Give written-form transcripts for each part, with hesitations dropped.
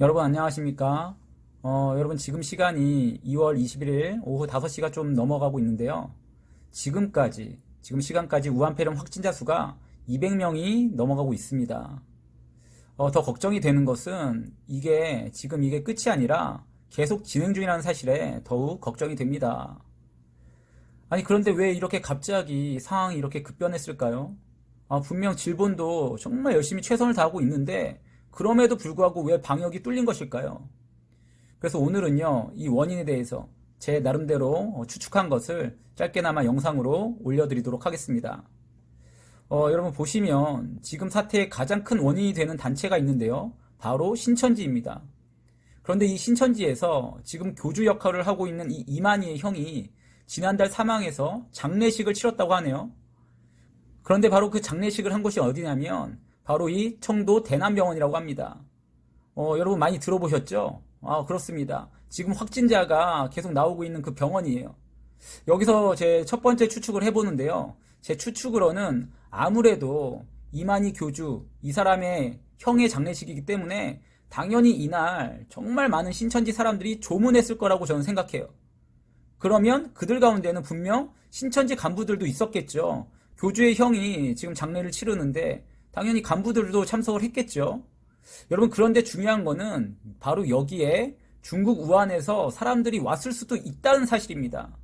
여러분 안녕하십니까? 여러분 지금 시간이 2월 21일 오후 5시가 좀 넘어가고 있는데요. 지금 시간까지 우한폐렴 확진자 수가 200명이 넘어가고 있습니다. 더 걱정이 되는 것은 이게 끝이 아니라 계속 진행 중이라는 사실에 더욱 걱정이 됩니다. 아니 그런데 왜 이렇게 갑자기 상황이 이렇게 급변했을까요? 분명 질본도 정말 열심히 최선을 다하고 있는데 그럼에도 불구하고 왜 방역이 뚫린 것일까요? 그래서 오늘은요, 이 원인에 대해서 제 나름대로 추측한 것을 짧게나마 영상으로 올려드리도록 하겠습니다. 여러분 보시면 지금 사태의 가장 큰 원인이 되는 단체가 있는데요. 바로 신천지입니다. 그런데 이 신천지에서 지금 교주 역할을 하고 있는 이 이만희의 형이 지난달 사망해서 장례식을 치렀다고 하네요. 그런데 바로 그 장례식을 한 곳이 어디냐면 바로 이 청도 대남병원이라고 합니다. 여러분 많이 들어보셨죠? 그렇습니다. 지금 확진자가 계속 나오고 있는 그 병원이에요. 여기서 제 첫 번째 추측을 해보는데요. 제 추측으로는 아무래도 이만희 교주, 이 사람의 형의 장례식이기 때문에 당연히 이날 정말 많은 신천지 사람들이 조문했을 거라고 저는 생각해요. 그러면 그들 가운데는 분명 신천지 간부들도 있었겠죠. 교주의 형이 지금 장례를 치르는데 당연히 간부들도 참석을 했겠죠. 여러분 그런데 중요한 거는 바로 여기에 중국 우한에서 사람들이 왔을 수도 있다는 사실입니다.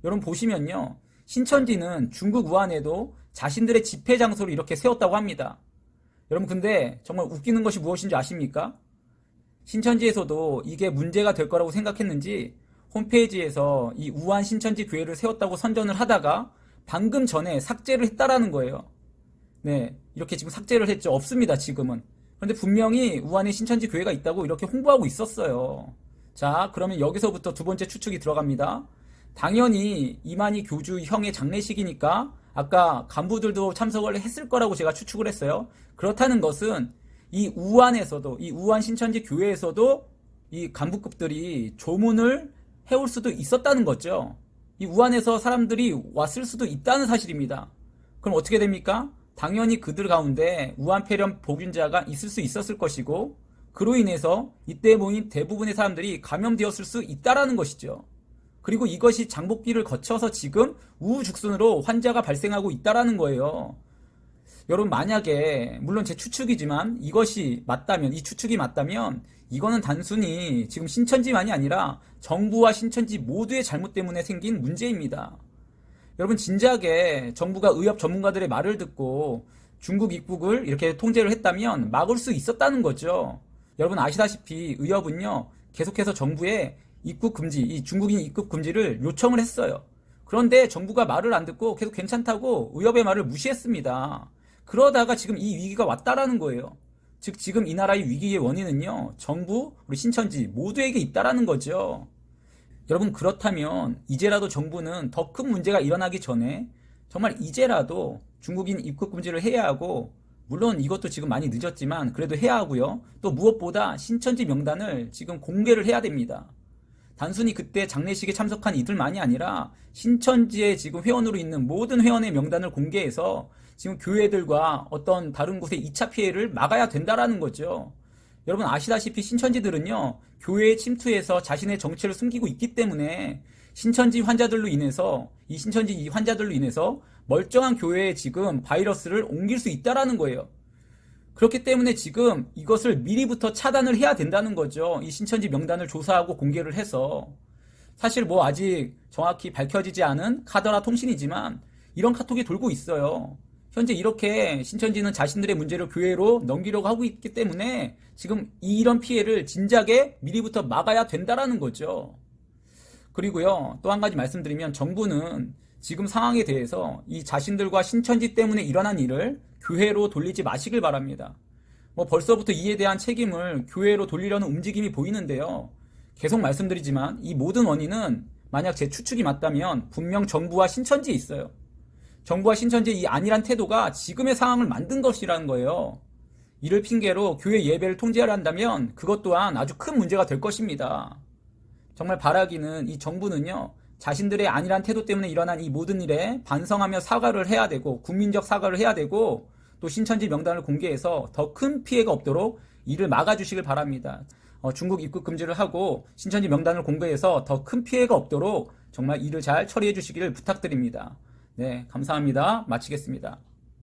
여러분 보시면요. 신천지는 중국 우한에도 자신들의 집회 장소를 이렇게 세웠다고 합니다. 여러분 근데 정말 웃기는 것이 무엇인지 아십니까? 신천지에서도 이게 문제가 될 거라고 생각했는지 홈페이지에서 이 우한 신천지 교회를 세웠다고 선전을 하다가 방금 전에 삭제를 했다라는 거예요. 네, 이렇게 지금 삭제를 했죠. 없습니다, 지금은. 그런데 분명히 우한에 신천지 교회가 있다고 이렇게 홍보하고 있었어요. 자, 그러면 여기서부터 두 번째 추측이 들어갑니다. 당연히 이만희 교주 형의 장례식이니까 아까 간부들도 참석을 했을 거라고 제가 추측을 했어요. 그렇다는 것은 이 우한에서도, 이 우한 신천지 교회에서도 이 간부급들이 조문을 해올 수도 있었다는 거죠. 이 우한에서 사람들이 왔을 수도 있다는 사실입니다. 그럼 어떻게 됩니까? 당연히 그들 가운데 우한폐렴 보균자가 있을 수 있었을 것이고 그로 인해서 이때 모인 대부분의 사람들이 감염되었을 수 있다라는 것이죠. 그리고 이것이 장복기를 거쳐서 지금 우후죽순으로 환자가 발생하고 있다라는 거예요. 여러분 만약에 물론 제 추측이지만 이것이 맞다면 이 추측이 맞다면 이거는 단순히 지금 신천지만이 아니라 정부와 신천지 모두의 잘못 때문에 생긴 문제입니다. 여러분 진작에 정부가 의협 전문가들의 말을 듣고 중국 입국을 이렇게 통제를 했다면 막을 수 있었다는 거죠. 여러분 아시다시피 의협은요 계속해서 정부에 입국 금지, 이 중국인 입국 금지를 요청을 했어요. 그런데 정부가 말을 안 듣고 계속 괜찮다고 의협의 말을 무시했습니다. 그러다가 지금 이 위기가 왔다라는 거예요. 즉 지금 이 나라의 위기의 원인은요 정부, 우리 신천지 모두에게 있다라는 거죠. 여러분 그렇다면 이제라도 정부는 더 큰 문제가 일어나기 전에 정말 이제라도 중국인 입국 금지를 해야 하고 물론 이것도 지금 많이 늦었지만 그래도 해야 하고요. 또 무엇보다 신천지 명단을 지금 공개를 해야 됩니다. 단순히 그때 장례식에 참석한 이들만이 아니라 신천지에 지금 회원으로 있는 모든 회원의 명단을 공개해서 지금 교회들과 어떤 다른 곳의 2차 피해를 막아야 된다라는 거죠. 여러분 아시다시피 신천지들은요 교회에 침투해서 자신의 정체를 숨기고 있기 때문에 신천지 환자들로 인해서 이 신천지 환자들로 인해서 멀쩡한 교회에 지금 바이러스를 옮길 수 있다라는 거예요. 그렇기 때문에 지금 이것을 미리부터 차단을 해야 된다는 거죠. 이 신천지 명단을 조사하고 공개를 해서 사실 뭐 아직 정확히 밝혀지지 않은 카더라 통신이지만 이런 카톡이 돌고 있어요. 현재 이렇게 신천지는 자신들의 문제를 교회로 넘기려고 하고 있기 때문에 지금 이런 피해를 진작에 미리부터 막아야 된다라는 거죠. 그리고요, 또 한 가지 말씀드리면 정부는 지금 상황에 대해서 이 자신들과 신천지 때문에 일어난 일을 교회로 돌리지 마시길 바랍니다. 뭐 벌써부터 이에 대한 책임을 교회로 돌리려는 움직임이 보이는데요. 계속 말씀드리지만 이 모든 원인은 만약 제 추측이 맞다면 분명 정부와 신천지에 있어요. 정부와 신천지의 이 안일한 태도가 지금의 상황을 만든 것이라는 거예요. 이를 핑계로 교회 예배를 통제하려 한다면 그것 또한 아주 큰 문제가 될 것입니다. 정말 바라기는 이 정부는요. 자신들의 안일한 태도 때문에 일어난 이 모든 일에 반성하며 사과를 해야 되고 국민적 사과를 해야 되고 또 신천지 명단을 공개해서 더 큰 피해가 없도록 이를 막아주시길 바랍니다. 중국 입국 금지를 하고 신천지 명단을 공개해서 더 큰 피해가 없도록 정말 일을 잘 처리해 주시기를 부탁드립니다. 네, 감사합니다. 마치겠습니다.